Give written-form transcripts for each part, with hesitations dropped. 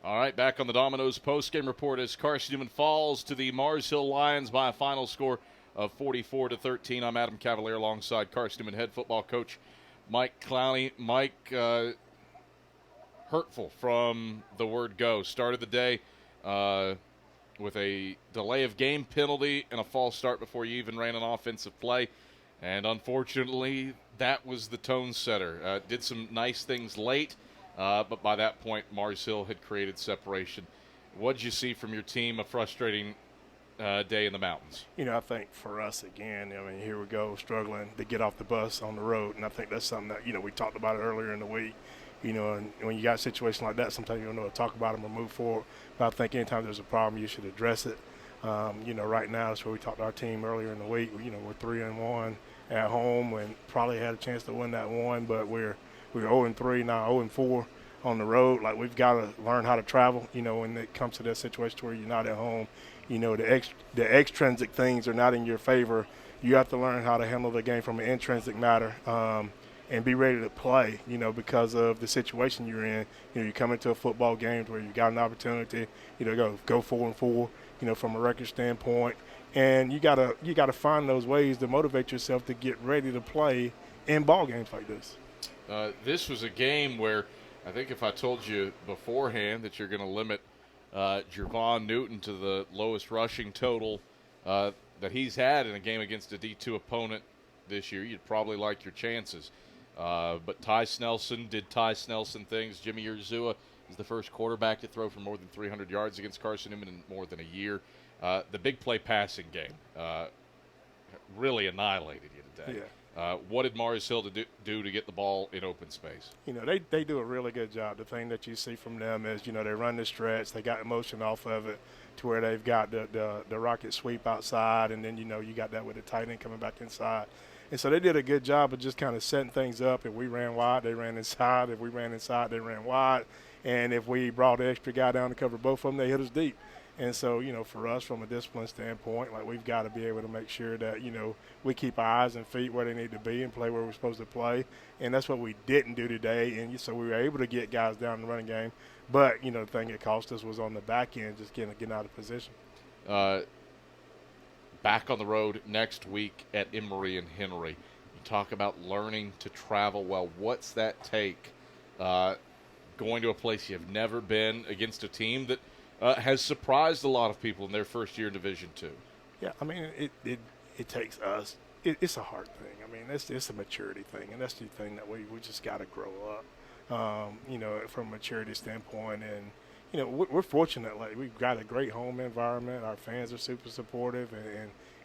All right, back on the Domino's postgame report as Carson-Newman falls to the Mars Hill Lions by a final score of 44-13. I'm Adam Cavalier alongside Carson-Newman head football coach Mike Clowney. Mike, hurtful from the word go. Started the day with a delay of game penalty and a false start before you even ran an offensive play. And unfortunately, that was the tone setter. Did some nice things late. But by that point, Mars Hill had created separation. What did you see from your team? A frustrating day in the mountains. I think for us, again, here we go, struggling to get off the bus on the road. And I think that's something that, we talked about it earlier in the week. And when you got a situation like that, sometimes you don't know to talk about them or move forward. But I think anytime there's a problem, you should address it. Right now, that's where we talked to our team earlier in the week. We're 3-1 at home and probably had a chance to win that one, but we're 0-3 now, 0-4 on the road. Like, we've got to learn how to travel, when it comes to that situation where you're not at home. The extrinsic things are not in your favor. You have to learn how to handle the game from an intrinsic matter and be ready to play, because of the situation you're in. You come into a football game where you got an opportunity, go 4-4, from a record standpoint. And you gotta find those ways to motivate yourself to get ready to play in ball games like this. This was a game where I think if I told you beforehand that you're going to limit Javon Newton to the lowest rushing total that he's had in a game against a D2 opponent this year, you'd probably like your chances. But Ty Snelson did Ty Snelson things. Jimmy Urzua is the first quarterback to throw for more than 300 yards against Carson-Newman in more than a year. The big play passing game really annihilated you today. Yeah. What did Mars Hill do to get the ball in open space? They do a really good job. The thing that you see from them is, they run the stretch. They got emotion off of it to where they've got the rocket sweep outside, and then, you got that with the tight end coming back inside. And so they did a good job of just kind of setting things up. If we ran wide, they ran inside. If we ran inside, they ran wide. And if we brought the extra guy down to cover both of them, they hit us deep. And so, for us from a discipline standpoint, like, we've got to be able to make sure that, we keep our eyes and feet where they need to be and play where we're supposed to play. And that's what we didn't do today. And so we were able to get guys down in the running game. But, the thing that cost us was on the back end, just getting out of position. Back on the road next week at Emory and Henry. You talk about learning to travel well. What's that take? Going to a place you've never been against a team that has surprised a lot of people in their first year in Division II. Yeah, it takes us. It's a hard thing. It's a maturity thing, and that's the thing that we just got to grow up, from a maturity standpoint. And, we're fortunate. Like, we've got a great home environment. Our fans are super supportive,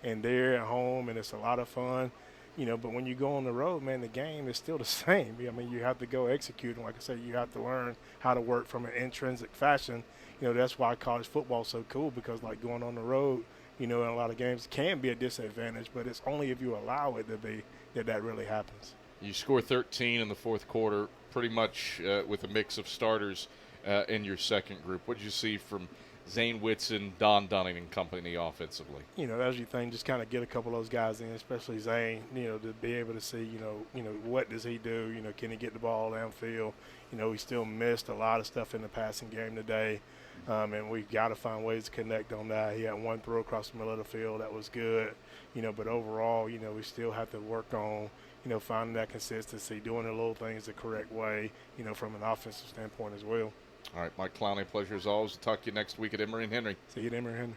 and they're at home, and it's a lot of fun. But when you go on the road, man, the game is still the same. You have to go execute, and like I said, you have to learn how to work from an intrinsic fashion. That's why college football is so cool, because, like, going on the road, in a lot of games can be a disadvantage, but it's only if you allow it to be that really happens. You score 13 in the fourth quarter, pretty much with a mix of starters in your second group. What did you see from Zane Whitson, Don Dunning, and company offensively? As you think, just kind of get a couple of those guys in, especially Zane, to be able to see, what does he do? Can he get the ball downfield? He still missed a lot of stuff in the passing game today, and we've got to find ways to connect on that. He had one throw across the middle of the field that was good, but overall, we still have to work on, finding that consistency, doing the little things the correct way, from an offensive standpoint as well. All right, Mike Clowney, pleasure as always. Talk to you next week at Emory and Henry. See you at Emory and Henry.